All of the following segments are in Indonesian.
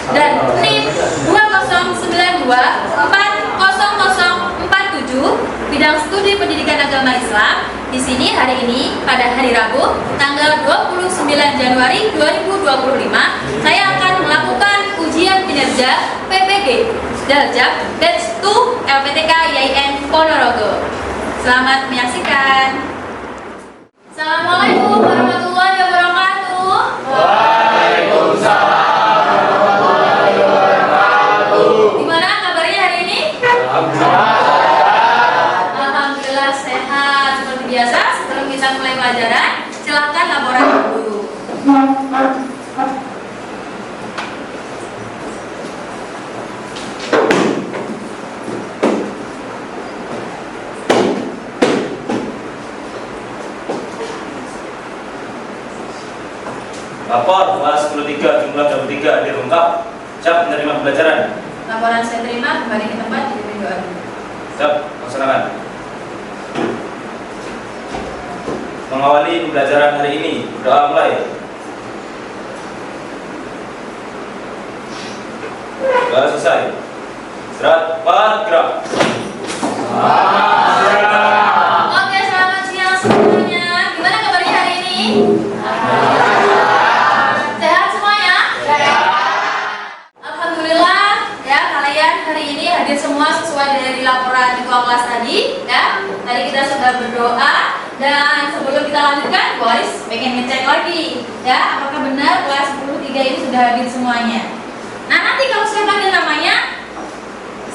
dan NIM 2092400047 bidang studi pendidikan agama Islam. Di sini hari ini pada hari Rabu tanggal 29 Januari 2025 saya akan melakukan ujian kinerja PPG Daljab Batch 2 LPTK YIN Ponorogo. Selamat menyaksikan. Assalamualaikum warahmatullahi wabarakatuh. Waalaikumsalam warahmatullahi wabarakatuh. Gimana kabarnya hari ini? Alhamdulillah sehat. Seperti biasa, sebelum kita mulai pelajaran, silakan laporan dulu. Lapor kelas 10.3 jumlah 23 dirungkap. Cap menerima pembelajaran. Laporan saya terima, kembali ke tempat dipimpin doa. Cap, laksanakan. Mengawali pembelajaran hari ini, doa mulai. Doa selesai. Istirahat, gerak. Oke, selamat siang semuanya. Gimana kabarnya hari ini? Sehat semuanya? Alhamdulillah ya, kalian hari ini hadir semua sesuai dari laporan ketua kelas tadi ya. Tadi kita sudah berdoa dan sebelum kita lanjutkan, guys, pengen ngecek lagi ya, apakah benar kelas 10.3 ini sudah hadir semuanya. Nah, nanti kalau saya panggil namanya,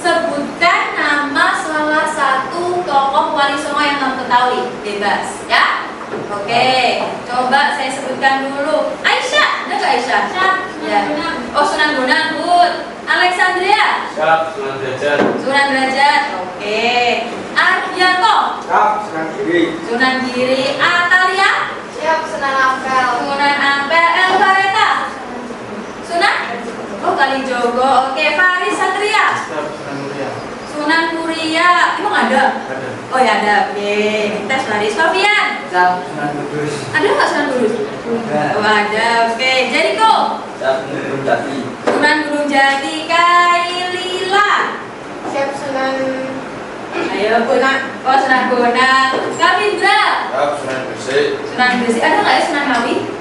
sebutkan nama salah satu tokoh wali songo yang kamu ketahui, bebas ya. Oke, coba saya sebutkan dulu. Aisyah, ada nggak Aisyah? Ya. Oh, Sunan Bonang, good. Alexandria. Cap, Sunan Derajat. Sunan Derajat. Oke. Ardianto. Cap, Sunan Giri. Sunan Giri. Atalia. Siap, Sunan Ampel. Sunan Ampel. Elbareta. Sunan? Oh, Kalijogo. Oke, Faris Satria. Cap, Sunan Muria. Sunan Muria. Emang ada? Ada. Oh ya ada. Oke. Tes Faris. Sofian. Cap, Sunan Kudus. Ada nggak Sunan Kudus? Ada. Oh ada. Oke. Jericho. Cap, Sunan Jati. Sunan Gunung Jati. Kailila. Siap, Sunan Ayo Bonang. Oh Sunan Bonang. Kapindra. Cap, Sunan Gresik. Sunan Gresik. Ada nggak ya Sunan Ngawi?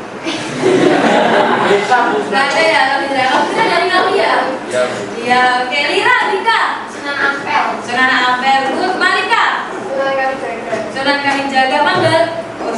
Nggak ada ya Kapindra. Kapindra dari Ngawi ya? Ya. Iya. Oke. Lira. Dika. Sunan Ampel. Sunan Ampel. Good. Malika. Sunan Kalijaga. Sunan Kalijaga. Manggar. Oh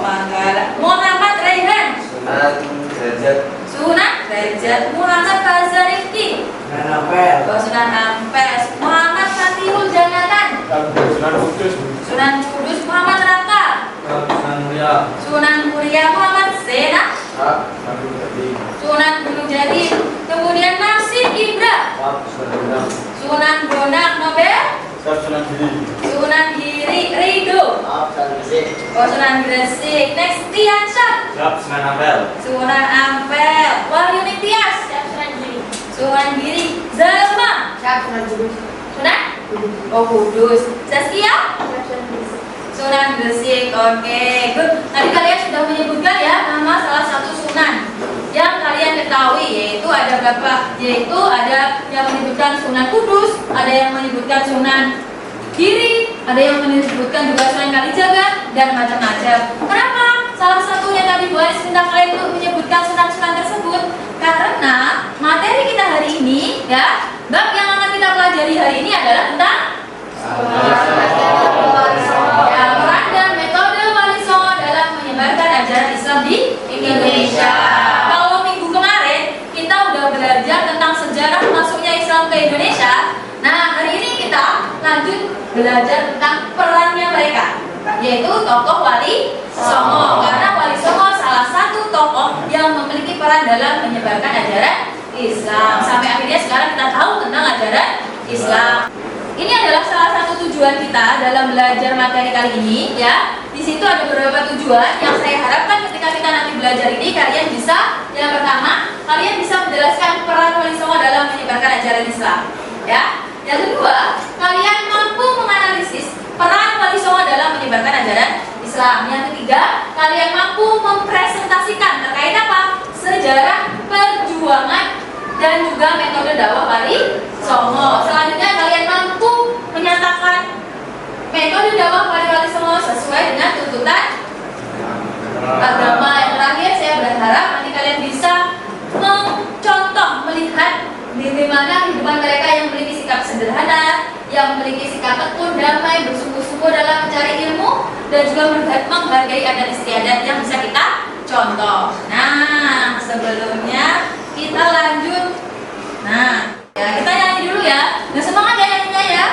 Manggar. Muhammad Raihan. Sunan Derajat. Sunan Derajat. Muhammad Fazal Rifki. Sunan Ampel. Oh, Sunan Ampes. Muhammad Fatihul Janatan. Sunan Kudus. Sunan Kudus. Muhammad Raka. Cap, Sunan Muria. Sunan Muria. Muhammad Sena. Cap, Sunan Gunung Jati. Sunan Gunung Jati. Kemudian Nasib Ibra. Cap, Sunan Bonang. Sunan Bonang. Nobel. Cap, Sunan Giri. Sunan Giri. Rido. Cap, Sunan Gresik. Oh, Sunan Gresik. Next Tiansyah. Cap, Sunan Ampel. Sunan Ampel. Wahyu Nitias. Siap, Sunan Giri. Sunan Giri. Zalma. Siap, Sunan Kudus. Sunan? Oh, Kudus. Saskia. Siap, Sunan Kudus. Sunan Gresik, oke, good. Tadi kalian sudah menyebutkan ya nama salah satu sunan yang kalian ketahui, yaitu ada berapa? Yaitu ada yang menyebutkan Sunan Kudus, ada yang menyebutkan Sunan Giri, ada yang menyebutkan juga Sunan Kalijaga dan macam-macam. Kenapa? Salah satunya tadi Bu Ais minta kalian untuk menyebutkan sunan-sunan tersebut karena materi kita hari ini ya, bab yang akan kita pelajari hari ini adalah tentang ya, peran dan metode wali songo dalam menyebarkan ajaran Islam di Indonesia. Kalau minggu kemarin kita udah belajar tentang sejarah masuknya Islam ke Indonesia. Nah, hari ini kita lanjut belajar tentang perannya mereka, yaitu tokoh wali songo. Karena wali songo salah satu tokoh yang memiliki peran dalam menyebarkan ajaran Islam. Sampai akhirnya sekarang kita tahu tentang ajaran Islam. Ini adalah salah satu tujuan kita dalam belajar materi kali ini ya. Di situ ada beberapa tujuan yang saya harapkan ketika kita nanti belajar ini kalian bisa, yang pertama, kalian bisa menjelaskan peran wali songo dalam menyebarkan ajaran Islam ya. Yang kedua, kalian mampu menganalisis peran wali songo dalam menyebarkan ajaran Islam. Yang ketiga, kalian mampu mempresentasikan terkait apa? agama. Yang terakhir, saya berharap nanti kalian bisa mencontoh, melihat di mana kehidupan mereka yang memiliki sikap sederhana, yang memiliki sikap tekun, damai, bersungguh-sungguh dalam mencari ilmu, dan juga menghargai adat istiadat yang bisa kita contoh. Nah, sebelumnya kita lanjut. Nah, ya, kita nyanyi dulu ya. Nah, semangat ya nyanyinya ya.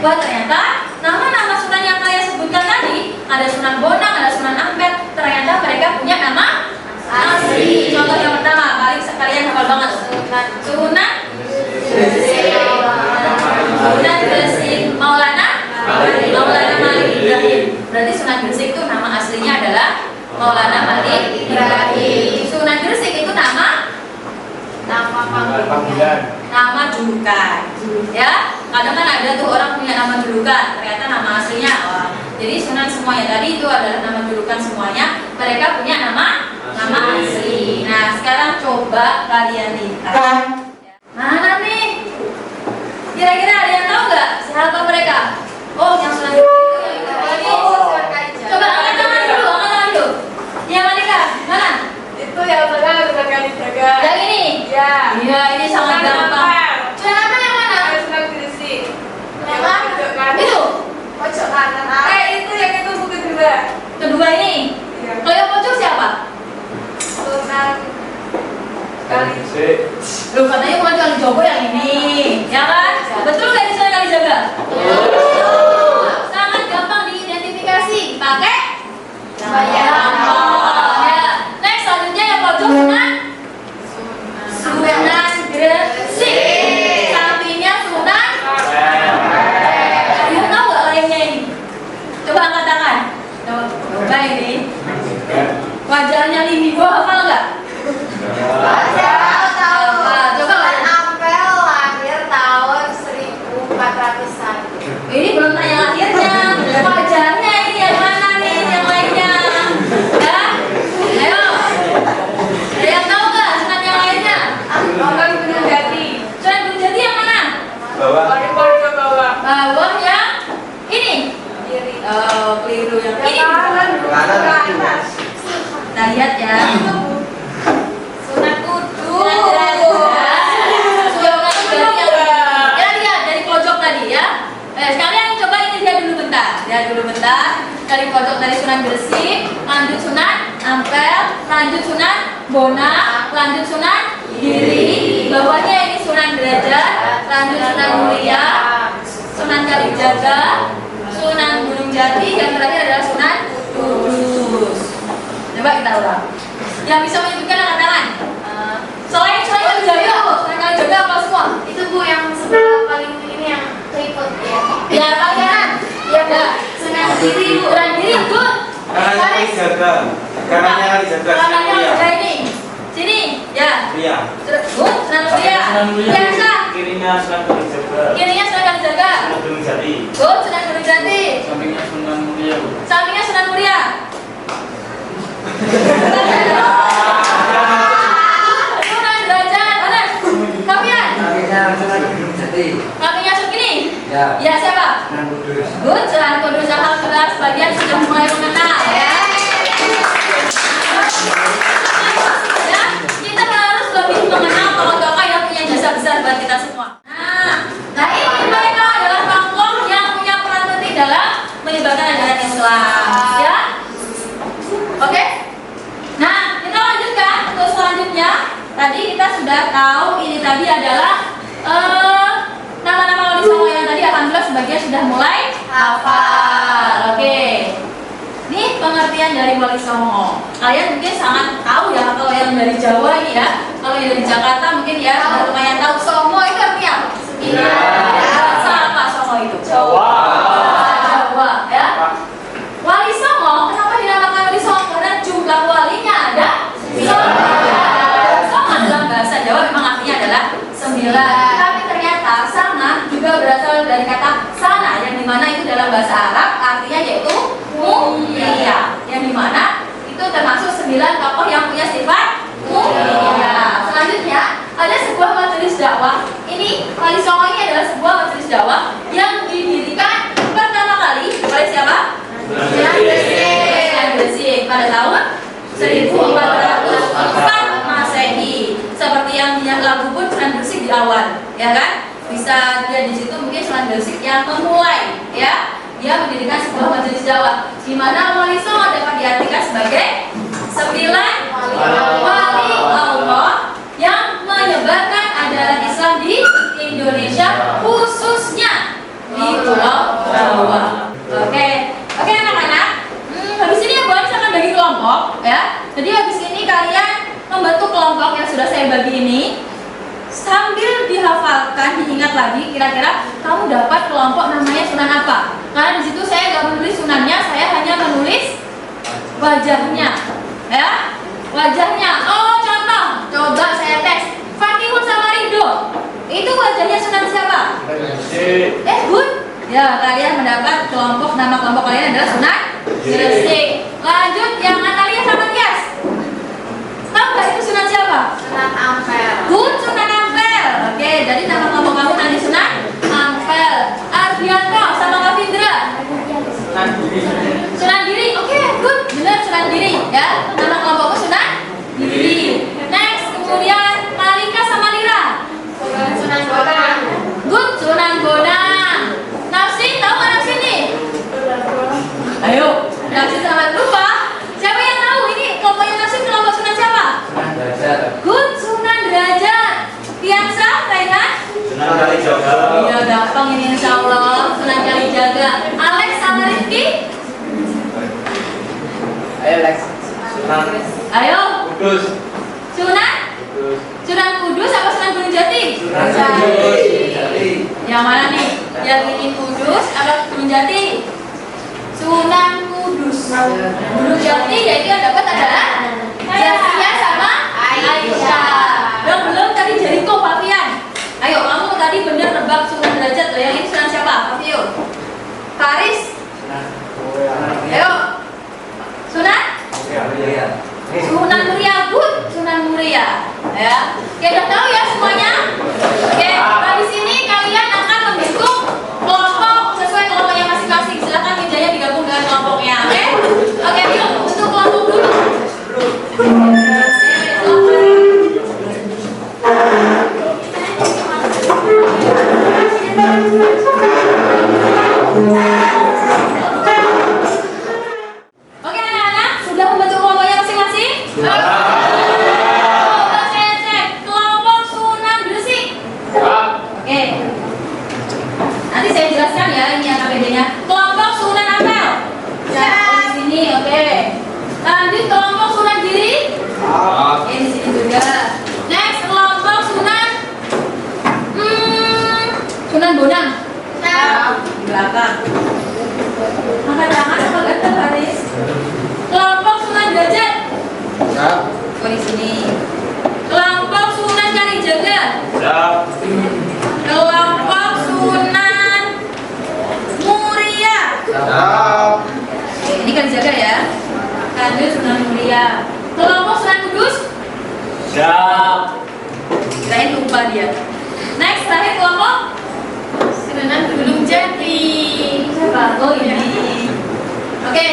Wah, ternyata nama-nama Sunan yang kalian sebutkan tadi, ada Sunan Bonang, ada Sunan Ampel, ternyata mereka punya nama asli. Contoh yang pertama, paling kalian hafal banget. Sunan Gresik Maulana Malik Ibrahim. Berarti Sunan Gresik itu nama aslinya adalah Maulana Malik Ibrahim. Sunan Gresik itu nama panggilan, nama julukan. Ya, kadang kan ada tuh orang punya nama julukan, ternyata nama aslinya. Jadi Sunan semuanya tadi itu adalah nama julukan semuanya. Mereka punya nama asli. Nah, sekarang coba kalian lihat. Mana nih? Kira-kira ada yang tahu nggak siapa mereka? Oh, yang Sunan Gresik itu yang ini. Coba angkat tangan dulu. Yang Malika, mana? Itu yang tengah Sunan Kalijaga. Yang ini? Ya. Iya, ini sangat gampang. Sunan Ampel yang mana? Sunan Gresik. Yang mana? Pojok kanan. Itu. Pojok kanan. Itu yang itu buku kedua. Kedua ini. Iya. Kalau yang pojok siapa? Sunan Kalijaga. Loh, katanya bukan Kalijogo yang ini, ya kan? Betul nggak di Sunan Kalijaga? Sangat gampang diidentifikasi, pakai Bayang. Ya. Next, selanjutnya yang pojok Sunan Gresik. Sampingnya Sunan. Kalian tahu nggak lainnya ini? Coba angkat tangan. Coba ini. Wajahnya Limi, gua hafal nggak? Sunan Ampel lahir tahun 1401. Ini belum tanya akhirnya. Wajahnya ini yang mana nih? Yang lainnya. Gona, lanjut Sunan Giri, bawahnya ini Sunan Derajat, lanjut Sunan Muria, Sunan Kalijaga, Sunan Gunung Jati, yang terakhir adalah Sunan Kudus. Coba kita ulang. Yang bisa menyebutkan angkat tangan. Selain Sunan Kalijaga, Sunan Kalijaga apa semua? Itu Bu yang sebelah paling ini yang keriput ya. Ya, paling kanan. Ya Bu. Sunan Giri Bu. Sunan Giri, good. Kanannya Kalijaga. Kanannya Kalijaga. Kanannya Kalijaga ini. Sini, ya. Muria. Good, Sunan Muria. Biasa. Kirinya Sunan Kalijaga. Kirinya Sunan Kalijaga. Sunan Gunung Jati. Good, Sunan Gunung Jati. Sampingnya Sunan Muria. Sampingnya Sunan Muria. Sunan Derajat, mana? Kapian. Akhirnya Sunan Gunung Jati. Kapinya segini. Ya. Ya, siapa? Sunan Kudus. Good, Sunan Kudus. Alhamdulillah sebagian sudah mulai mengenal. Ya, kita harus lebih mengenal tokoh-tokoh yang punya jasa besar buat kita semua. Nah ini mereka adalah tokoh yang punya peran penting dalam menyebarkan ajaran Islam. Ya, oke. Nah, kita lanjutkan untuk selanjutnya. Tadi kita sudah tahu ini tadi adalah nama-nama wali songo yang tadi alhamdulillah sebagian sudah mulai hafal. Oke. Ini pengertian dari wali songo. Kalian mungkin sangat tahu ya kalau yang dari Jawa ini ya. Kalau yang dari Jakarta mungkin ya sudah lumayan tahu songo itu artinya apa? Bahasa apa songo itu? Jawa. Jawa ya. Wali songo, kenapa dinamakan wali songo? Karena jumlah walinya ada 9. Songo dalam bahasa Jawa memang artinya adalah 9. Tapi ternyata sana juga berasal dari kata sana yang dimana itu dalam bahasa Arab artinya yaitu mulia, yang dimana itu termasuk 9 tokoh yang punya sifat mulia. Selanjutnya ada sebuah majelis dakwah. Ini wali songo ini adalah sebuah majelis dakwah yang didirikan pertama kali oleh siapa? Sunan Gresik pada tahun 1404 Masehi. Seperti yang lagu pun Sunan Gresik di awal, ya kan? Bisa dia di situ mungkin Sunan Gresik yang memulai, ya. Dia mendirikan sebuah majelis dakwah di mana wali songo dapat diartikan sebagai 9 wali Allah yang menyebarkan ajaran Islam di Indonesia, khususnya di Pulau Jawa. Oke, anak-anak. Habis ini Bu Anis akan bagi kelompok, ya. Jadi habis ini kalian membentuk kelompok yang sudah saya bagi ini. Sambil dihafalkan, diingat lagi kira-kira kamu dapat kelompok namanya Sunan apa? Karena di situ saya nggak menulis sunannya, saya hanya menulis wajahnya, ya, wajahnya. Oh contoh, coba saya tes. Fakihun sama Ridho, itu wajahnya Sunan siapa? Good. Ya, kalian mendapat kelompok, nama kelompok kalian adalah Sunan Gresik. Lanjut yang Analia sama Tias. Tahu nggak itu Sunan siapa? Sunan Ampel. Good, Sunan Ampel. Oke, jadi nama kelompok kamu nanti Sunan Ampel. Ardianto sama Kavindra. Sunan Giri. Oke, good. Benar Sunan Giri, ya. Nama kelompokku Sunan Giri. Next, kemudian Malika sama Lira. Sunan Bonang. Good, Sunan Bonang. Nafsi, tahu nggak Nafsi nih? Ayo, Nafsi sama lupa. Siapa yang tahu ini kelompoknya Nafsi kelompok Sunan siapa? Sunan Derajat. Good, Sunan Derajat. Tiansa, Raihan. Sunan Kalijaga. Iya gampang ini insya Allah. Sunan Kalijaga. Alex sama Rifki. Ayo Lex. Sunan Ayo. Kudus. Sunan. Kudus. Sunan Kudus apa Sunan Gunung Jati? Sunan Kudus. Jati. Yang mana nih? Yang ini Kudus apa Gunung Jati? Sunan Kudus. Gunung Jati yaitu yang dapat adalah Zakia sama Aisyah. Belum tadi Jeriko Fafian. Ayo kamu tadi bener nebak Sunan Derajat. Yang ini Sunan siapa? Fafio. Faris. Ayo. Sunan? Sunan Muria, good. Sunan Muria, ya. Oke, udah tahu ya semuanya. Oke, habis ini kalian akan membentuk kelompok sesuai kelompoknya masing-masing. Silakan mejanya digabung dengan kelompoknya, oke? Oke, yuk bentuk kelompok dulu. Oke anak-anak, sudah membentuk kelompoknya masing-masing? belakang. Angkat tangan apa ganteng Haris? Kelompok Sunan Derajat. Siap. Oh di sini. Kelompok Sunan Kalijaga. Siap. Kelompok Sunan Muria. Siap. Oke, ini Kalijaga ya. Kalijaga Sunan Muria. Kelompok Sunan Kudus. Siap. Kirain lupa dia. Next, terakhir kelompok Sunan Gunung Jati. Siapa? Oh ini. Oke,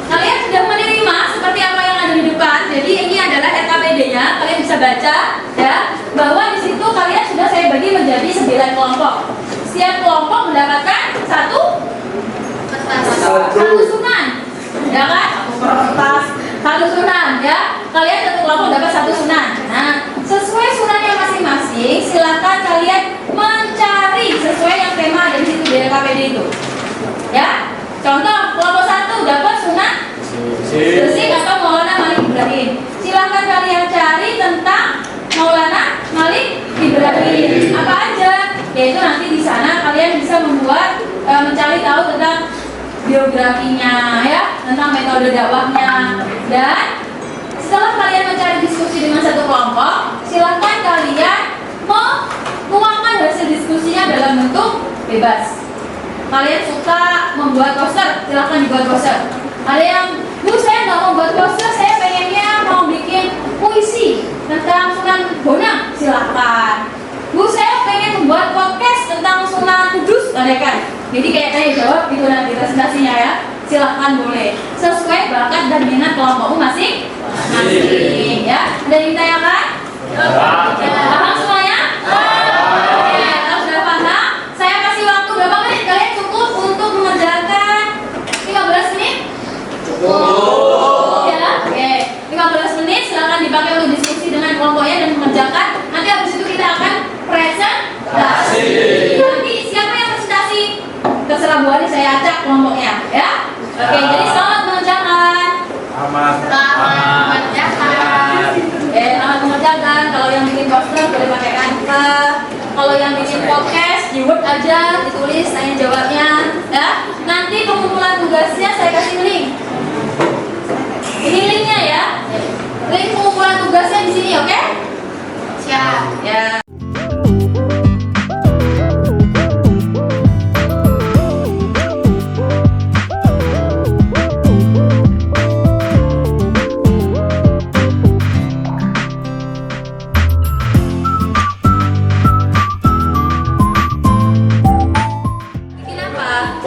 kalian sudah menerima seperti apa yang ada di depan. Jadi ini adalah RKPD-nya. Kalian bisa baca ya, bahwa di situ kalian sudah saya bagi menjadi 9 kelompok. Setiap kelompok mendapatkan satu sunan, ya kan? Satu sunan ya. Kalian satu kelompok dapat satu sunan. Nah, sesuai sunannya masing-masing, silakan kalian mencari sesuai yang tema ada di situ di RKPD itu. Ya, contoh kelompok 1 dapat sunan Gresik atau Maulana Malik Ibrahim. Silakan kalian cari tentang Maulana Malik Ibrahim. Apa aja? Yaitu nanti di sana kalian bisa membuat mencari tahu tentang biografinya ya, tentang metode dakwahnya. Dan setelah kalian mencari diskusi dengan satu kelompok, silakan kalian menuangkan hasil diskusinya dalam bentuk bebas. Kalian suka membuat poster, silakan dibuat poster. Ada yang, Bu saya nggak mau buat poster, saya pengennya mau bikin puisi tentang Sunan Bonang, silakan. Bu saya pengen membuat podcast tentang Sunan Kudus, ada kan? Jadi kayak saya jawab gitu nanti presentasinya ya. Silakan boleh, sesuai bakat dan minat kelompokmu masing-masing ya. Ada yang ditanyakan? Paham semuanya? Oke, kalau sudah paham, saya kasih waktu berapa menit? Kalian cukup untuk mengerjakan 15 menit? Cukup. Ya, oke. 15 menit silakan dipakai untuk diskusi dengan kelompoknya dan mengerjakan. Nanti habis itu kita akan presentasi. Nanti siapa yang presentasi? Terserah Bu Ani, saya acak kelompoknya ya. Oke, jadi selamat mengerjakan. Selamat. Selamat mengerjakan. Kalau yang bikin poster boleh pakai Canva. Kalau yang bikin podcast di Word aja ditulis tanya jawabnya ya. Nanti pengumpulan tugasnya saya kasih link. Ini linknya ya. Link pengumpulan tugasnya di sini, oke? Siap. Ya.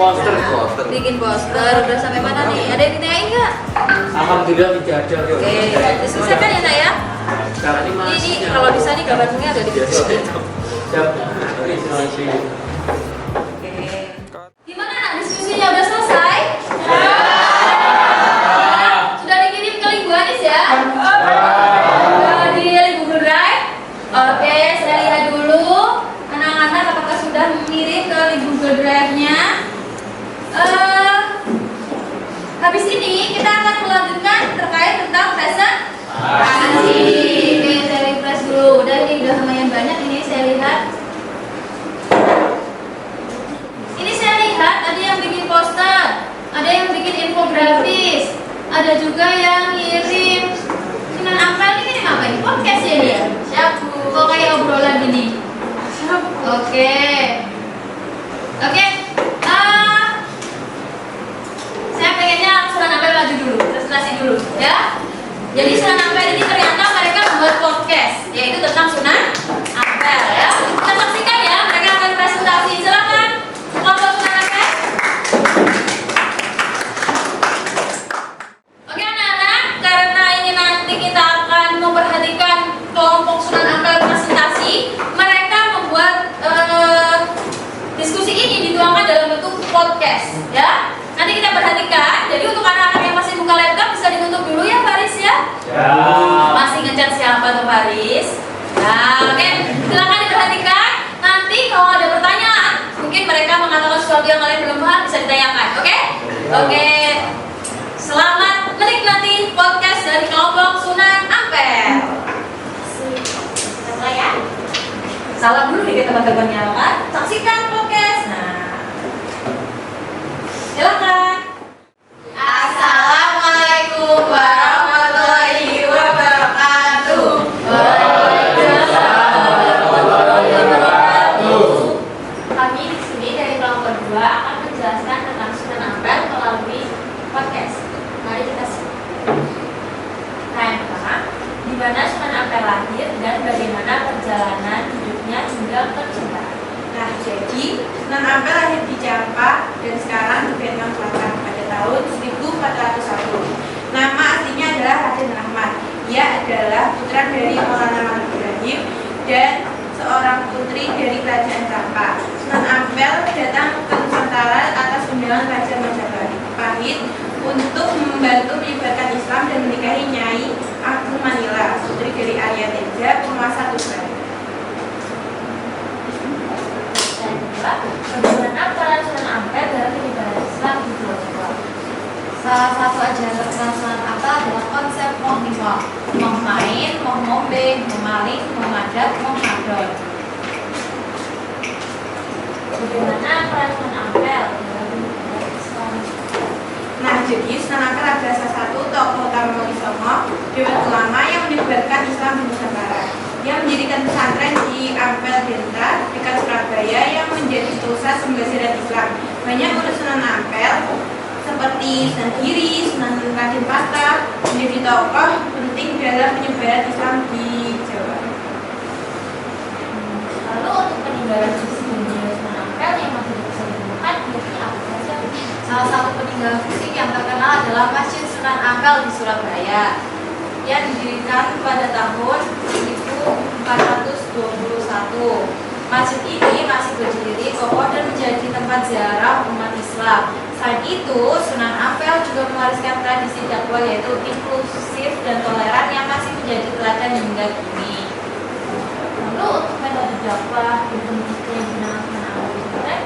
Poster. Bikin poster, udah sampai mana nih? Ada yang ditanyain nggak? Alhamdulillah tidak ada. Oke, diselesaikan ya nak ya? Sekarang ini Ini kalau bisa nih gambarnya agak dikit. Siap. Oke. Gimana nak diskusinya udah selesai? Sudah dikirim ke link Bu Anis ya? Sudah di link Google Drive? Oke, saya lihat dulu anak-anak apakah sudah mengirim ke link Google Drive-nya. Habis ini kita akan melanjutkan terkait tentang presentasi. Oke, saya refresh dulu. Udah ini udah lumayan banyak ini saya lihat. Ini saya lihat ada yang bikin poster, ada yang bikin infografis, ada juga yang ngirim Sunan Ampel. Ini ngirim apa ini? Podcast ya dia? Siap Bu. Kok kayak obrolan gini? Siap. Oke. Saya pengennya Sunan Ampel maju dulu, presentasi dulu ya. Jadi Sunan Ampel ini ternyata mereka membuat podcast, yaitu tentang Sunan Ampel ya. Kita saksikan ya, mereka akan presentasi. Silakan kelompok Sunan Ampel. Oke anak-anak, karena ini nanti kita akan memperhatikan kelompok Sunan Ampel presentasi, mereka membuat diskusi ini dituangkan dalam bentuk podcast ya. Nanti kita perhatikan. Jadi untuk anak-anak yang masih buka laptop bisa ditutup dulu ya Faris ya. Masih ngecat siapa tuh Faris? Nah, oke. Silakan diperhatikan. Nanti kalau ada pertanyaan, mungkin mereka mengatakan sesuatu yang kalian belum paham bisa ditanyakan. Oke? Oke. Selamat menikmati podcast dari kelompok Sunan Ampel. Ya. Salam dulu nih ke teman-temannya kan. Saksikan podcast. Nah. perjalanan hidupnya hingga percintaan. Nah, jadi Sunan Ampel lahir di Jampa dan sekarang di Vietnam Selatan pada tahun 1401. Nama aslinya adalah Raden Rahmat. Ia adalah putra dari Maulana Malik Ibrahim dan seorang putri dari Kerajaan Jampa. Sunan Ampel datang ke Nusantara atas undangan Raja Majapahit untuk membantu menyebarkan Islam dan menikahi Nyai Agung Manila, putri dari Arya Teja, penguasa Tuban. Bagaimana peran Sunan Ampel dalam penyebaran Islam di Pulau Jawa? Salah satu ajaran terkenal Sunan Ampel adalah konsep moh lima, moh main, moh ngombe, moh maling, moh madat, moh madol. Bagaimana peran Sunan Ampel dalam penyebaran Islam? Nah, jadi Sunan Ampel adalah salah satu tokoh utama Wali Songo, dewan ulama yang menyebarkan Islam di Nusantara. Dia mendirikan pesantren di Ampel Denta dekat Surabaya yang menjadi pusat pembelajaran Islam. Banyak murid Sunan Ampel seperti Sunan Giri, Sunan Raden Patah menjadi tokoh penting dalam penyebaran Islam di Jawa. Lalu untuk peninggalan fisik dunia Sunan Ampel yang masih bisa ditemukan biasanya apa saja? Salah satu peninggalan fisik yang terkenal adalah Masjid Sunan Ampel di Surabaya yang didirikan pada tahun 1421. Masjid ini masih berdiri kokoh dan menjadi tempat ziarah umat Islam. Selain itu, Sunan Ampel juga mewariskan tradisi dakwah yaitu inklusif dan toleran yang masih menjadi teladan hingga kini. Lalu untuk metode dakwah dan pendidikan yang digunakan Sunan Ampel kemarin,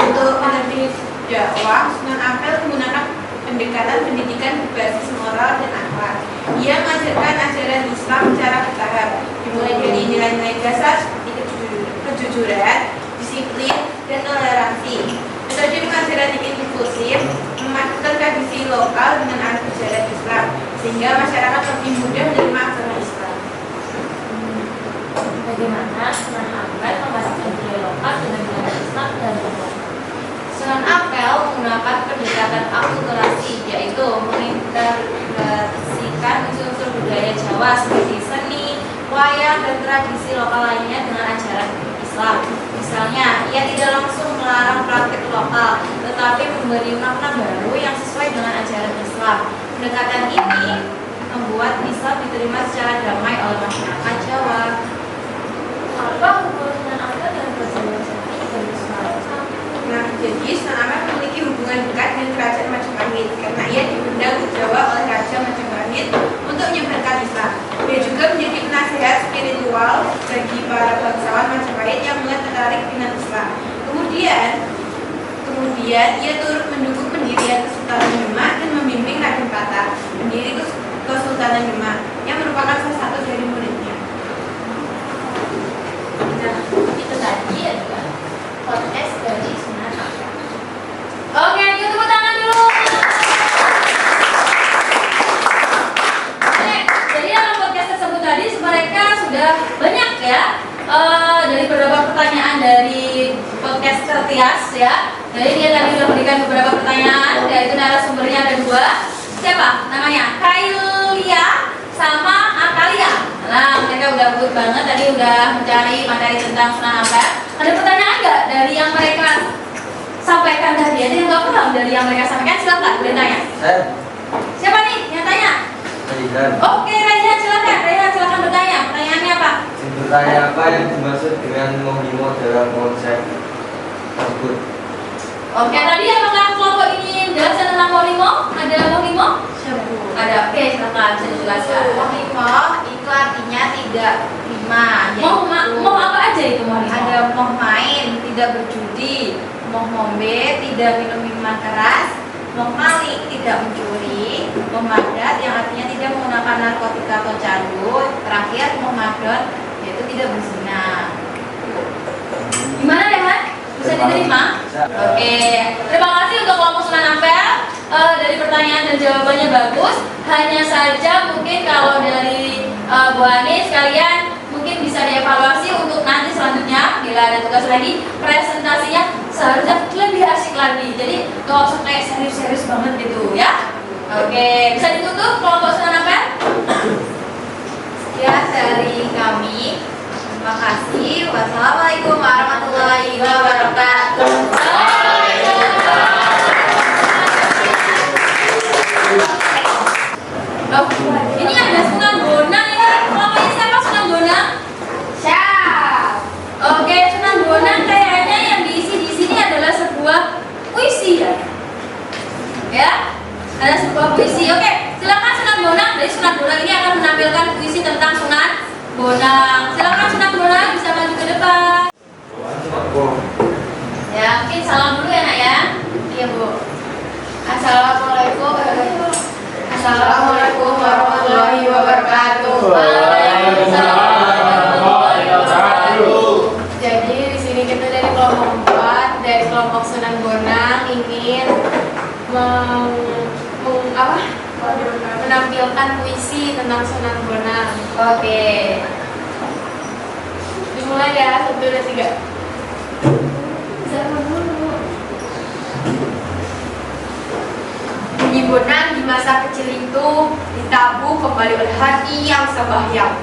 Untuk metode dakwah, Sunan Ampel menggunakan pendekatan pendidikan berbasis moral dan akhlak. Ia mengajarkan ajaran Islam secara bertahap, dimulai dari nilai-nilai dasar seperti kejujuran, disiplin, dan toleransi. Metode pengajaran inklusif memadukan tradisi lokal dengan ajaran Islam, sehingga masyarakat lebih mudah menerima agama Islam. bagaimana Sunan Ampel memasukkan budaya lokal dengan budaya Islam dan Islam? Sunan Ampel menggunakan pendekatan akulturasi, yaitu mengintegrasikan unsur-unsur budaya Jawa seperti seni, wayang, dan tradisi lokal lainnya dengan ajaran Islam. Misalnya, ia tidak langsung melarang praktik lokal, tetapi memberi makna baru yang sesuai dengan ajaran Islam. Pendekatan ini membuat Islam diterima secara damai oleh masyarakat Jawa. Apa hubungan Sunan Ampel dengan Kerajaan Majapahit dan Islam? Nah, jadi Sunan Ampel memiliki hubungan dekat dengan Kerajaan Majapahit karena ia diundang ke Jawa oleh Raja Majapahit untuk menyebarkan Islam. Dia juga menjadi penasehat spiritual bagi para bangsawan Majapahit yang mulai tertarik dengan Islam. Kemudian ia turut mendukung pendirian Kesultanan Demak dan membimbing Raden Patah, pendiri Kesultanan Demak, yang merupakan salah satu dari muridnya. Nah, itu tadi adalah podcast dari Sunan Ampel. Oke, yuk tepuk tangan dulu. Oke, jadi dalam podcast tersebut tadi mereka sudah banyak ya dari beberapa pertanyaan dari podcast Tertias ya. Jadi dia tadi sudah memberikan beberapa pertanyaan, yaitu narasumbernya ada dua. Siapa namanya? Kailia sama Akalia. Nah, mereka udah good banget tadi, udah mencari materi tentang Sunan Ampel. Ada pertanyaan nggak dari yang mereka sampaikan tadi? Ada yang nggak paham dari yang mereka sampaikan? Silakan, boleh tanya. Siapa nih yang tanya? Oke, Raihan silakan. Raihan silakan bertanya. Pertanyaannya apa? Bertanya apa yang dimaksud dengan mohimo dalam konsep tersebut? Oke, tadi apakah kelompok ini menjelaskan tentang mohimo? Ada mohimo? Ada. Oke, silakan bisa dijelaskan. Mohimo itu artinya tidak lima. Mau apa aja itu mohimo? Ada moh main, tidak berjudi, moh ngombe, tidak minum minuman keras, moh maling, tidak mencuri, moh madat yang artinya tidak menggunakan narkotika atau candu, terakhir moh madon yaitu tidak berzina. Gimana Rehan? Bisa diterima? Oke, terima kasih untuk kelompok Sunan Ampel. Dari pertanyaan dan jawabannya bagus. Hanya saja mungkin kalau dari Bu Ani sekalian mungkin bisa dievaluasi untuk nanti selanjutnya bila ada tugas lagi presentasinya seharusnya lebih asik lagi. Jadi gak usah kayak serius-serius banget gitu ya. Oke, bisa ditutup kelompok Sunan Ampel? Sekian dari kami. tentang Sunan Bonang. Oke. Dimulai ya, 1, 2, 3. Zaman dulu. Bunyi Bonang di masa kecil itu ditabuh kembali oleh hati yang sembahyang.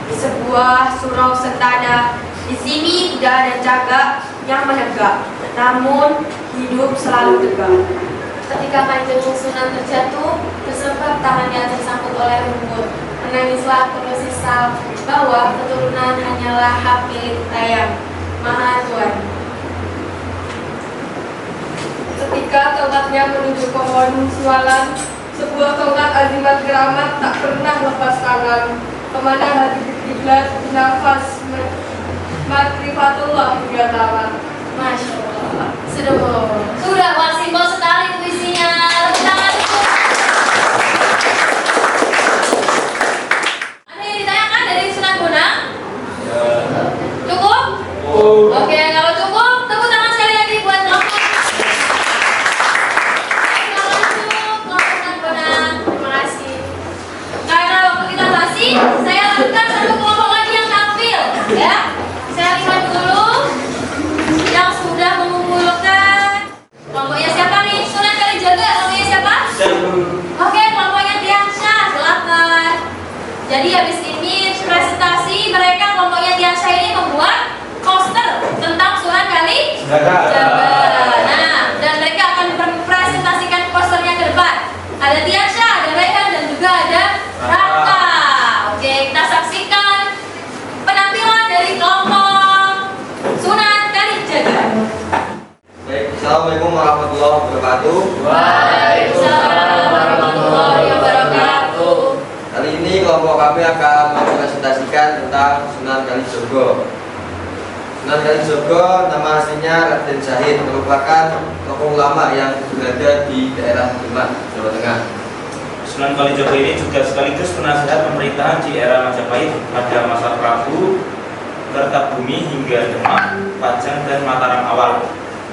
Di sebuah surau sentana, di sini tidak ada jaga yang menegak, namun hidup selalu tegak. Ketika Kanjeng Sunan terjatuh, disebab tangannya tersangkut oleh rumput, menangislah terus sisal bahwa keturunan hanyalah hak milik Tayang Maha Tuhan. Ketika tongkatnya menuju pohon siwalan, sebuah tongkat azimat keramat tak pernah lepas tangan. Kemana hati berkiblat, nafas makrifatullah hingga tamat. Masya Allah. Sudah maksimal sekali puisinya. Tepuk tangan dulu. Ada yang ditanyakan dari Sunan Bonang? Cukup? Oke, kalau cukup, tepuk tangan sekali lagi buat kelompok. Kelompok Sunan Bonang. Terima kasih. Karena waktu kita basi, saya lakukan satu kelompok lagi yang tampil, ya. Saya lihat dulu yang sudah mengumpulkan. Kelompoknya siapa nih? Sunan Kalijaga. Kelompoknya siapa? Oke, kelompoknya Tiansyah, silakan. Jadi habis ini presentasi mereka kelompoknya Tiansyah ini membuat poster tentang Sunan Kalijaga. Nah, dan mereka akan mempresentasikan posternya ke depan. Ada Tiansyah, ada Raihan, dan juga ada Raka. Oke, kita saksikan penampilan dari kelompok Sunan Kalijaga. Baik, Assalamualaikum warahmatullahi wabarakatuh. Waalaikumsalam warahmatullahi wabarakatuh. Kali ini kelompok kami akan mempresentasikan tentang Sunan Kalijogo. Sunan Kalijogo nama aslinya Raden Syahid, merupakan tokoh ulama yang berada di daerah Demak, Jawa Tengah. Sunan Kalijogo ini juga sekaligus penasehat pemerintahan di era Majapahit pada masa Prabu, Kertabumi hingga Demak, Pajang dan Mataram awal.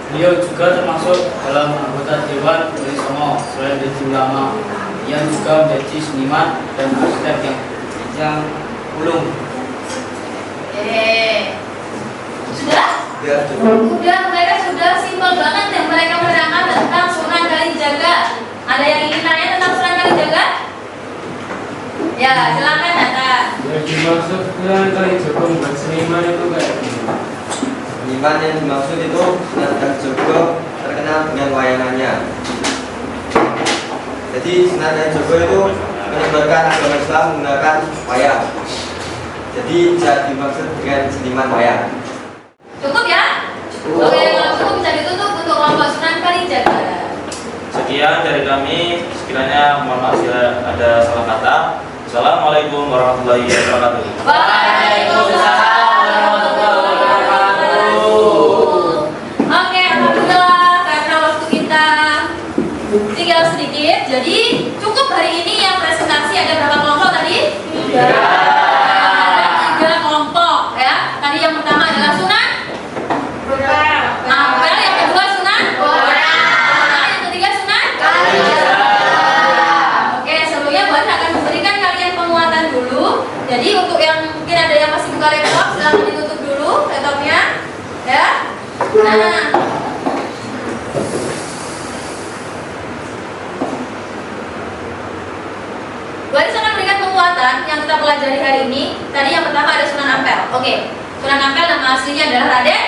Beliau juga termasuk dalam anggota Dewan Wali Songo selain jadi ulama yang juga menjadi seniman dan arsitek yang ulung. Sudah? Ya, cukup. Udah, mereka sudah simpel banget yang mereka menerangkan tentang Sunan Kalijaga. Ada yang ingin tanya tentang Sunan Kalijaga? Ya, silakan Nata. Yang dimaksud Sunan Kalijogo bukan seniman itu kayak Seniman yang dimaksud itu Sunan Kalijogo terkenal dengan wayangannya. Jadi Sunan Kalijogo itu menyebarkan agama Islam menggunakan wayang. Jadi bisa dimaksud dengan seniman wayang. Cukup ya? Oke, kalau cukup bisa ditutup untuk kelompok Sunan Kalijaga. Sekian dari kami. Sekiranya mohon maaf jika ada salah kata. Assalamualaikum warahmatullahi wabarakatuh. Waalaikumsalam warahmatullahi wabarakatuh. Oke, alhamdulillah karena waktu kita tinggal sedikit, jadi cukup hari ini yang presentasi ada berapa kelompok tadi? 3. Ada 3 kelompok ya. Tadi yang pertama adalah Sunan Ampel, yang kedua Sunan Bonang, yang ketiga Sunan Kalijaga. Oke, sebelumnya Buat akan memberikan kalian penguatan dulu. Jadi untuk yang mungkin ada yang masih buka laptop, silahkan ditutup dulu laptopnya, ya. Nah, Buat akan memberikan penguatan yang kita pelajari hari ini. Tadi yang pertama ada Sunan Ampel. Oke, Sunan Ampel nama aslinya adalah Raden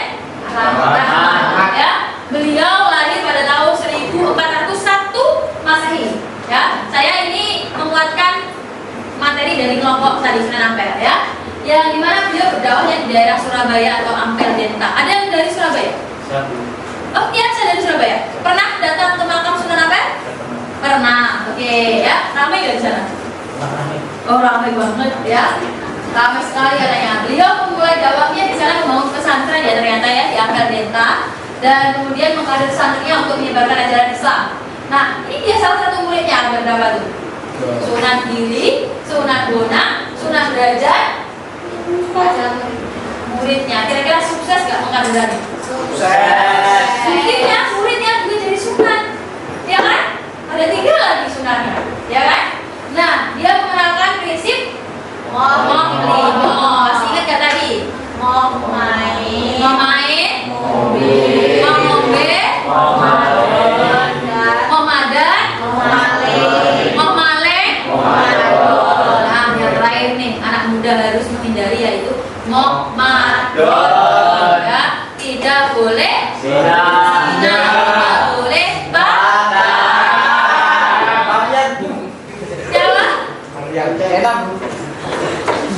Rahmat. Ya, beliau lahir pada tahun 1401 Masehi. Ya, saya ini menguatkan materi dari kelompok tadi Sunan Ampel ya. Yang dimana beliau berdakwahnya di daerah Surabaya atau Ampel Denta. Ada yang dari Surabaya? Oh iya, saya dari Surabaya. Pernah datang ke makam Sunan Ampel? Pernah. Oke, ya. Ramai nggak di sana? Oh, ramai banget ya. Ramai sekali katanya. Beliau memulai dakwahnya di sana membangun pesantren ya ternyata ya di Ampel Denta, dan kemudian mengkader santrinya untuk menyebarkan ajaran Islam. Nah, ini dia salah satu muridnya. Ada berapa tuh? Sunan Giri, Sunan Bonang, Sunan Derajat. Muridnya kira-kira sukses gak mengkaderannya? Sukses. Muridnya juga jadi sunan, ya kan? Ada 3 lagi sunannya, ya kan? Nah, dia mengenalkan prinsip Moklimo. Masih ingat gak tadi? mau main, Mau main, mobil, mau ngombe, mau makan, mau madan, mau maling, mau maleng. mau madon. Nah, yang terakhir nih, anak muda harus menghindari yaitu mau madon. Madon. Ya, tidak boleh Zina. tidak boleh siapa?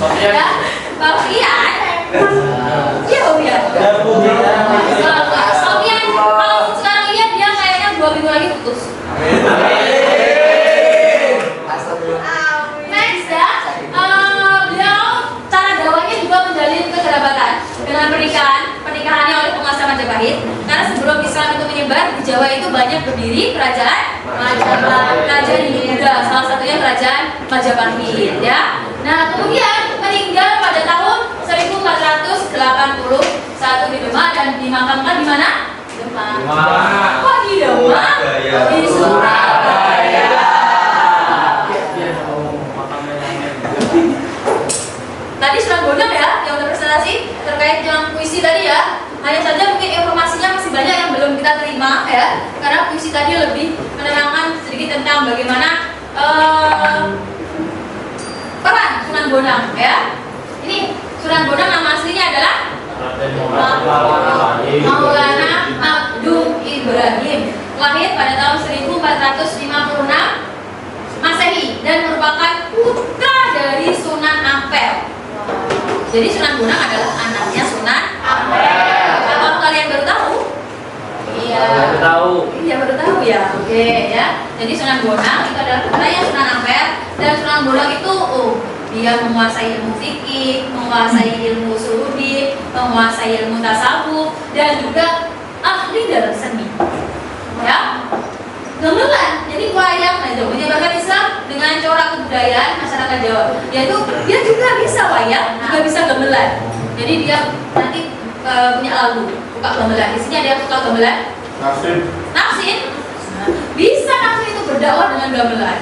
Sofian. Ya, Bang Fian. Iya, Bang Fian. Sofian, kalau sekarang lihat dia kayaknya 2 minggu lagi putus. Next ya, beliau cara dakwahnya juga menjalin kekerabatan dengan pernikahannya oleh penguasa Majapahit. Karena sebelum Islam itu menyebar di Jawa itu banyak berdiri kerajaan Majapahit, kerajaan Hindu Buddha, salah satunya kerajaan Majapahit ya. Nah kemudian meninggal pada tahun 1481 di Demak dan dimakamkan di mana? Demak. Kok di Demak? Di Surabaya. Tadi Sunan Bonang ya yang udah presentasi terkait dengan puisi tadi ya. Hanya saja mungkin informasinya masih banyak yang belum kita terima ya. Karena puisi tadi lebih menerangkan sedikit tentang bagaimana peran Sunan Bonang ya. Ini Sunan Bonang nama aslinya adalah Maulana Abdul Ibrahim. Lahir pada tahun 1456 Masehi dan merupakan putra dari Sunan Ampel. Jadi Sunan Bonang adalah anaknya Sunan Ampel. Apa kalian baru tahu? Iya. Baru tahu. Iya baru tahu ya. Oke ya. Jadi Sunan Bonang itu adalah putranya Sunan Ampel dan Sunan Bonang itu dia menguasai ilmu fikih, menguasai ilmu suhudi, menguasai ilmu tasawuf dan juga ahli dalam seni. Ya. Gamelan, jadi wayang, nah itu menyebarkan Islam dengan corak kebudayaan masyarakat Jawa. Yaitu dia juga bisa wayang, juga bisa gamelan. Jadi dia nanti punya lagu, buka gamelan. Di sini ada yang suka gamelan? Nafsin. Bisa nafsin itu berdakwah dengan gamelan.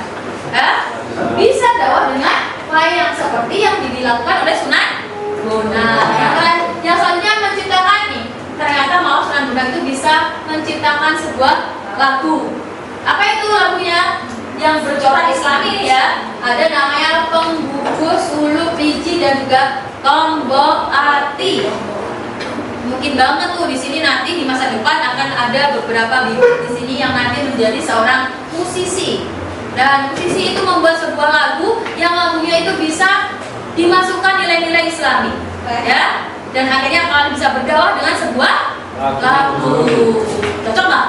Ya? Bisa dakwah dengan wayang seperti yang dilakukan oleh Sunan Bonang. Ya kan? Yang selanjutnya menciptakan nih. Ternyata mau Sunan Bonang itu bisa menciptakan sebuah lagu. Apa itu lagunya? Yang bercorak Islami ya. Ada namanya Pembungkus Ulu Biji dan juga Tombok Ati. Mungkin banget tuh di sini nanti di masa depan akan ada beberapa bibit di sini yang nanti menjadi seorang musisi. Dan musisi itu membuat sebuah lagu yang lagunya itu bisa dimasukkan nilai-nilai Islami, ya. Dan akhirnya kalian bisa berdakwah dengan sebuah lagu. Cocok nggak?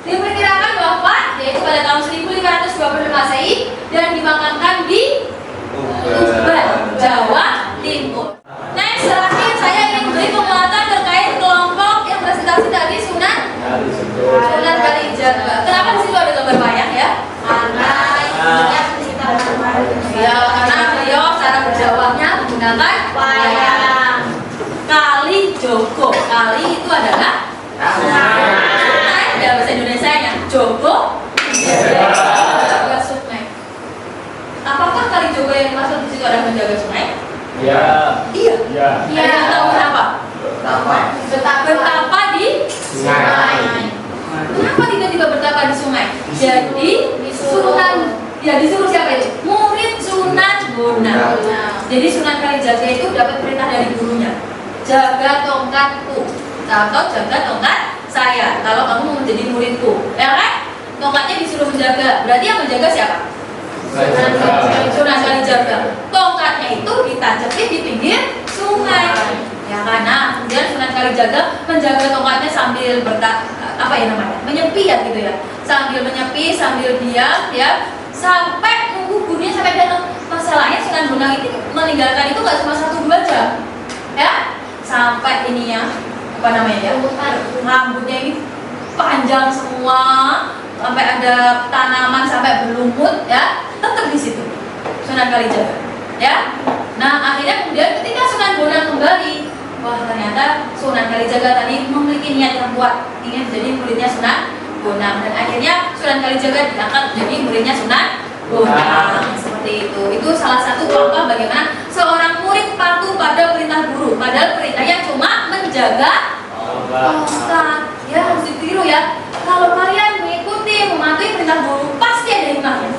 Diperkirakan wafat yaitu pada tahun 1525 Masehi dan dimakamkan di Tuban, Jawa Timur. Next, terakhir saya ingin memberi penguatan terkait kelompok yang presentasi tadi Sunan Kalijaga. Kenapa di situ ada gambar wayang ya? Ya, karena beliau cara berdakwahnya menggunakan wayang. Kalijogo, kali itu adalah sungai, ya bahasa Indonesianya Jogo, menjaga sungai. Apakah Kalijogo yang dimaksud di situ adalah menjaga sungai? Ya. Iya. Ya. Iya. Tahu kenapa? Bertapa di sungai. Kenapa tiba-tiba bertapa di sungai? Jadi disuruh siapa itu? Murid Sunan Bonang. Jadi Sunan Kalijaga itu dapat perintah dari gurunya. Jaga tongkatku atau jaga tongkat saya. Kalau kamu mau menjadi muridku, ya kan? Tongkatnya disuruh menjaga. Berarti yang menjaga siapa? Sunan Kalijaga. Tongkatnya itu ditancapin di pinggir sungai. Ya karena kemudian Sunan Kalijaga menjaga tongkatnya sambil menyepi ya gitu ya. Sambil menyepi, sambil diam ya, sampai nunggu gurunya sampai datang. Masalahnya Sunan Bonang ini meninggalkan itu nggak cuma 1-2 jam. Ya, sampai ininya rambutnya ini panjang semua, sampai ada tanaman sampai berlumut ya, tetap di situ Sunan Kalijaga ya. Nah akhirnya kemudian ketika Sunan Bonang kembali, wah ternyata Sunan Kalijaga tadi memiliki niat yang kuat ingin menjadi muridnya Sunan Bonang dan akhirnya Sunan Kalijaga diangkat menjadi muridnya Sunan Bonang. seperti itu. Itu salah satu contoh bagaimana seorang murid patuh pada perintah guru. Padahal perintahnya cuma menjaga Ustaz. Ya harus ditiru ya. Kalau kalian mengikuti, mematuhi perintah guru, pasti ada hikmahnya.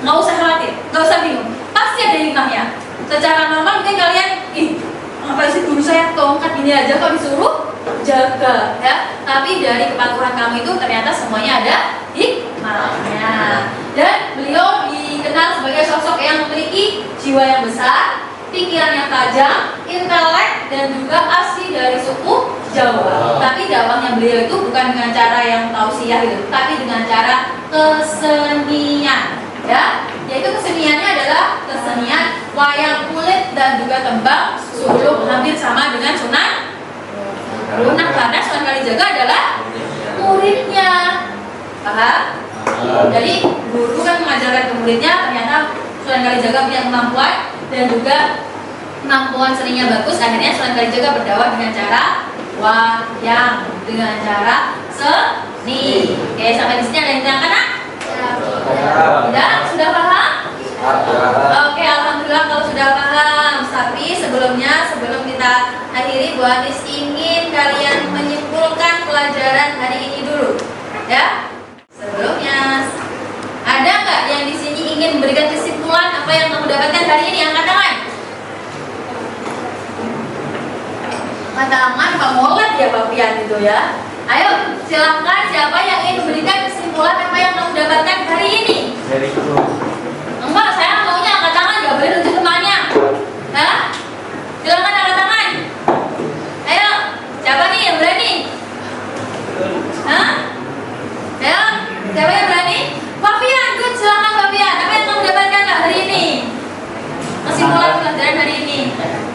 Nggak usah khawatir, nggak usah bingung. Pasti ada hikmahnya. Secara normal mungkin kalian, ngapain sih guru saya tongkat gini aja kok disuruh jaga ya. Tapi dari kepatuhan kamu itu ternyata semuanya ada hikmahnya. Dan beliau dikenal sebagai sosok yang memiliki jiwa yang besar, pikiran yang tajam, intelek, dan juga asli dari suku Jawa. Tapi dakwahnya beliau itu bukan dengan cara yang tausiah gitu, tapi dengan cara kesenian, ya. Yaitu keseniannya adalah kesenian wayang kulit dan juga tembang sulung, hampir sama dengan Sunan Bonang karena Sunan Kalijaga adalah muridnya. Paham? Jadi guru kan mengajarkan ke muridnya, ternyata Sunan Kalijaga punya kemampuan dan juga kemampuan seninya bagus. Akhirnya Sunan Kalijaga berdakwah dengan cara wayang, dengan cara seni. Oke, sampai di sini ada yang ditanya nak? Sudah paham? Oke, alhamdulillah kalau sudah paham. Tapi sebelum kita akhiri, Bu Anis ingin kalian menyimpulkan pelajaran hari ini dulu, ya. Sebelumnya, ada nggak yang di sini ingin memberikan kesimpulan apa yang kamu dapatkan hari ini? Angkat tangan. Angkat tangan, Pak Molat ya, Pak Pian itu ya. Ayo, silakan siapa yang ingin memberikan kesimpulan apa yang kamu dapatkan hari ini? Dari guru. Enggak, saya maunya angkat tangan, nggak boleh nunjuk temannya. Hah? Silakan angkat tangan. Ayo, siapa nih yang berani? Hah? Ayo, siapa yang berani? Pak Pian, good, silakan Pak Pian. Apa yang kamu dapatkan nggak hari ini? Kesimpulan pelajaran hari ini.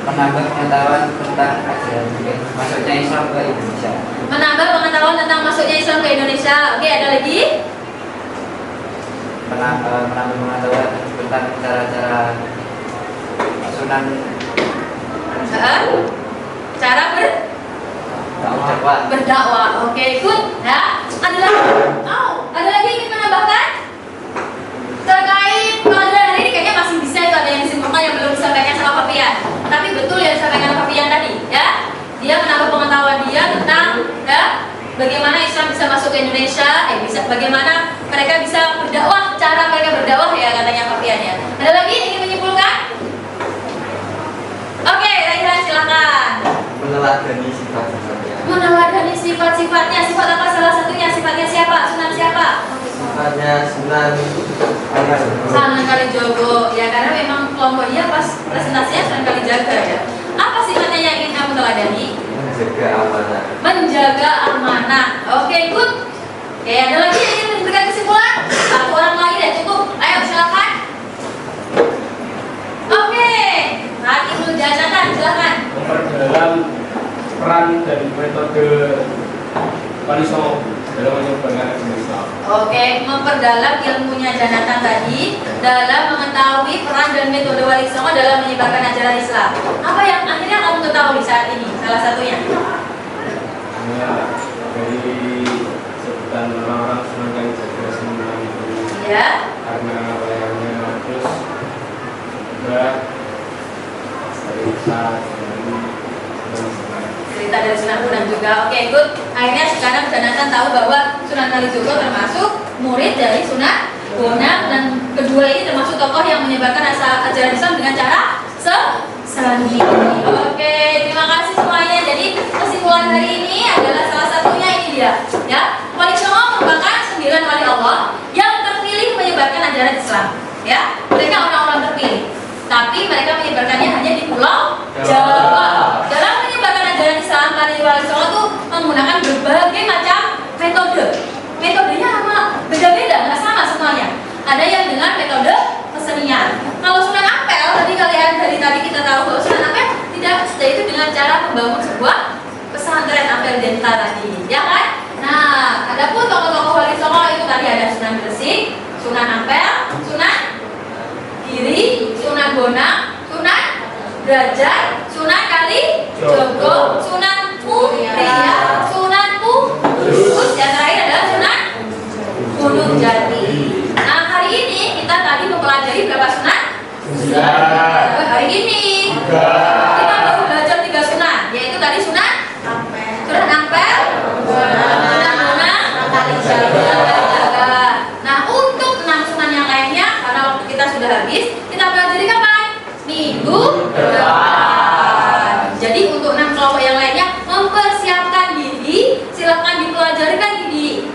Menambah pengetahuan tentang ajaran masuknya Islam ke Indonesia. Menambah pengetahuan tentang masuknya Islam ke Indonesia. Oke, ada lagi? Menambah pengetahuan tentang cara-cara Sunan Cara berdakwah. Oke, good. Ya. Ada lagi? Ada lagi ingin menambahkan? Terkait pelajaran hari ini kayaknya masih bisa itu ada yang disimpulkan yang belum disampaikan sama Pak Pian. Tapi betul yang disampaikan Pak Pian tadi, ya. Dia menambah pengetahuan dia tentang ya bagaimana Islam bisa masuk ke Indonesia, bagaimana mereka bisa berdakwah, cara mereka berdakwah ya katanya Pak Pian ya. Ada lagi yang ingin menyimpulkan? Oke, Raihan silakan. Meneladani sifat-sifatnya. Meneladani sifat-sifatnya. Sifat apa salah satunya? Sifatnya siapa? Sunan siapa? Sifatnya Sunan Kalijogo. Ya karena memang kelompok dia pas presentasinya Sunan Kalijaga ya. Apa sifatnya yang ingin kamu teladani? Menjaga amanah. Menjaga amanah. Oke, good. Oke, ada lagi yang ingin memberikan kesimpulan? Satu orang lagi deh cukup. Ayo silakan. Oke, Hakimul Janatan silakan. Memperdalam peran dan metode Wali Songo dalam menyebarkan agama Islam. Oke, memperdalam ilmunya Janatan tadi dalam mengetahui peran dan metode Wali Songo dalam menyebarkan ajaran Islam. Apa yang akhirnya kamu ketahui saat ini? Salah satunya? Hanya dari sebutan orang-orang Sunan Kalijaga semua itu. Ya. Karena wayangnya terus juga cerita dari Sunan Bonang juga. Oke, good. Akhirnya sekarang Janatan tahu bahwa Sunan Kalijogo termasuk murid dari Sunan Bonang dan kedua ini termasuk tokoh yang menyebarkan ajaran Islam dengan cara sendiri. Oke, terima kasih semuanya. Jadi kesimpulan hari ini adalah salah satunya ini dia, ya. Wali Songo merupakan 9 wali Allah yang terpilih menyebarkan ajaran Islam, ya. Mereka orang-orang terpilih, tapi mereka menyebarkannya hanya di Pulau Jawa. Dalam menyebarkan ajaran Islam, para Wali Songo itu menggunakan berbagai macam metode. Metodenya beda-beda, nggak sama semuanya. Ada yang dengan metode kesenian. Kalau Sunan Ampel, tadi kalian dari tadi kita tahu bahwa Sunan Ampel tidak yaitu dengan cara membangun sebuah pesantren Ampel Denta tadi, ya kan? Nah, adapun tokoh-tokoh Wali Songo itu tadi ada Sunan Gresik, Sunan Ampel, Sunan Giri, Sunan Bonang, Sunan Derajat, Sunan Kalijogo, Sunan Muria, Sunan Kudus, yang terakhir adalah Sunan Gunung Jati. Nah, hari ini kita tadi mempelajari berapa Jadi untuk 6 kelompok yang lainnya mempersiapkan diri, silakan dipelajarikan di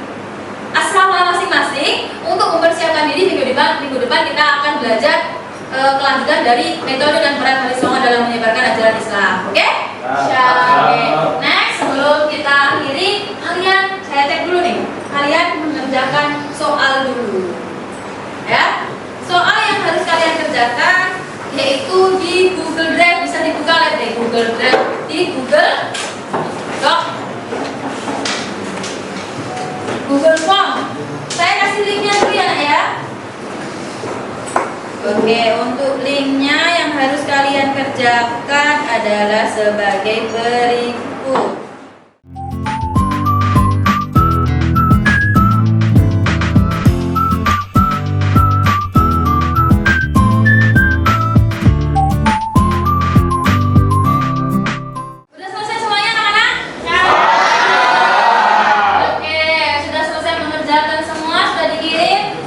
asrama masing-masing untuk mempersiapkan diri minggu depan kita akan belajar kelanjutan dari metode dan peran Wali Songo dalam menyebarkan ajaran Islam. Oke? Oke. Next, sebelum kita akhiri, saya cek dulu nih. Kalian mengerjakan soal dulu. Ya. Soal yang harus kalian kerjakan yaitu di Google Drive, bisa dibuka lihat deh Google Drive di Google Doc, Google Form. Saya kasih linknya dulu ya nak ya. Oke, untuk linknya yang harus kalian kerjakan adalah sebagai berikut. Sudah selesai semuanya anak-anak? Oke, sudah selesai mengerjakan semua, sudah dikirim.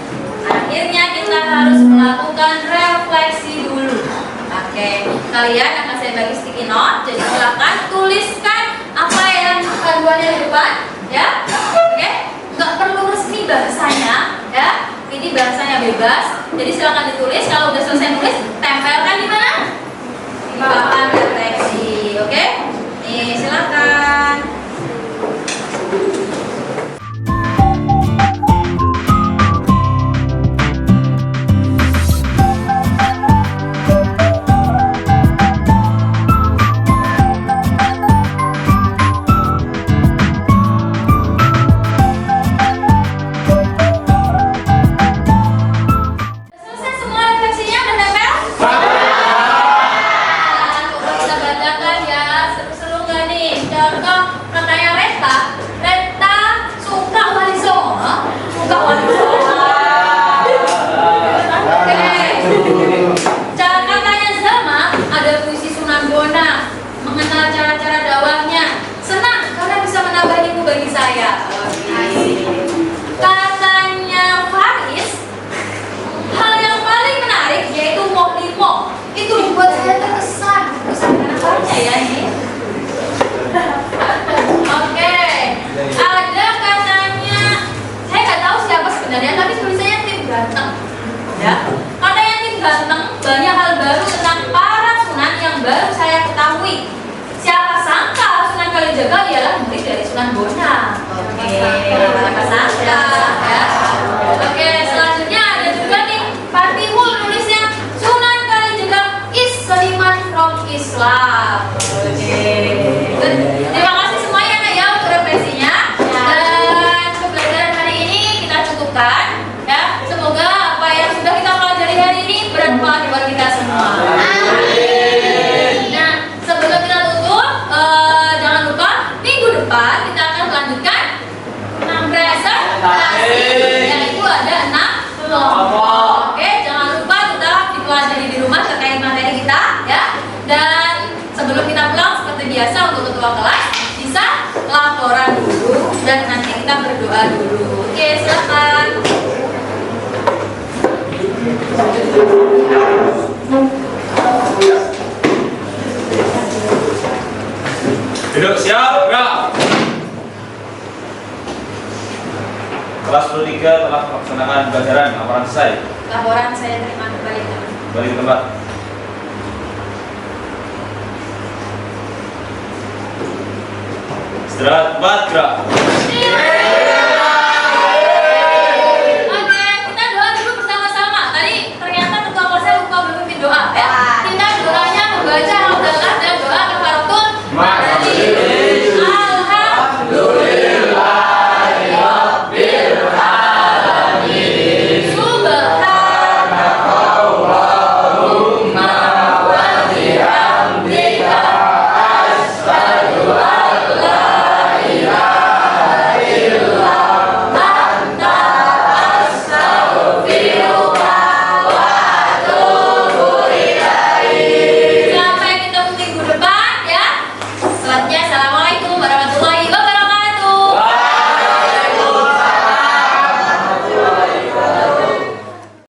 Akhirnya kita harus melakukan refleksi dulu. Oke, kalian akan saya bagi sticky note, jadi silakan tuliskan apa yang panduannya di depan, ya. Oke, nggak perlu resmi bahasanya, ya. Ini bahasanya bebas, jadi silakan ditulis. Kalau udah selesai nulis, tempelkan di mana? Di papan refleksi, oke? Nih, silakan. Selesai semua refleksinya, udah nempel? Coba kita bacakan ya, seru-seru nggak nih? Contoh katanya Reta suka Wali Songo, suka Wali Songo. Oke. Katanya Zama ada puisi Sunan Bonang, mengenal cara-cara dakwahnya. Senang karena bisa menambah ilmu bagi saya. Katanya Faris, hal yang paling menarik yaitu Mohlimo. Itu membuat saya terkesan karena baca ya ini. Oke, ada katanya, saya nggak tahu siapa sebenarnya, tapi tulisannya tim ganteng. Ya, katanya tim ganteng banyak hal baru tentang para sunan yang baru saya ketahui. Siapa sangka Sunan Kalijaga ialah murid dari Sunan Bonang. Oke, siapa sangka ya. Oke, selanjutnya ada juga nih Fatihul nulisnya Sunan Kalijaga is seniman from Islam. Oke. Terima kasih semuanya Nak, ya untuk refleksinya. Dan pembelajaran hari ini kita cukupkan ya. Semoga apa yang sudah kita pelajari hari ini bermanfaat buat kita semua. Nah, sebelum kita tutup, jangan lupa minggu depan kita akan melanjutkan presentasi, yaitu ada 6 kelompok. Oke, jangan lupa tetap dipelajari di rumah terkait materi kita ya. Dan sebelum kita pulang seperti biasa untuk ketua kelas bisa laporan dulu dan nanti kita berdoa dulu. Oke, silakan. Duduk siap, gerak. Kelas 23 telah melaksanakan pelajaran. Laporan selesai. Laporan saya terima kembali teman. Balik ke tempat. Istirahat, tempat, gerak.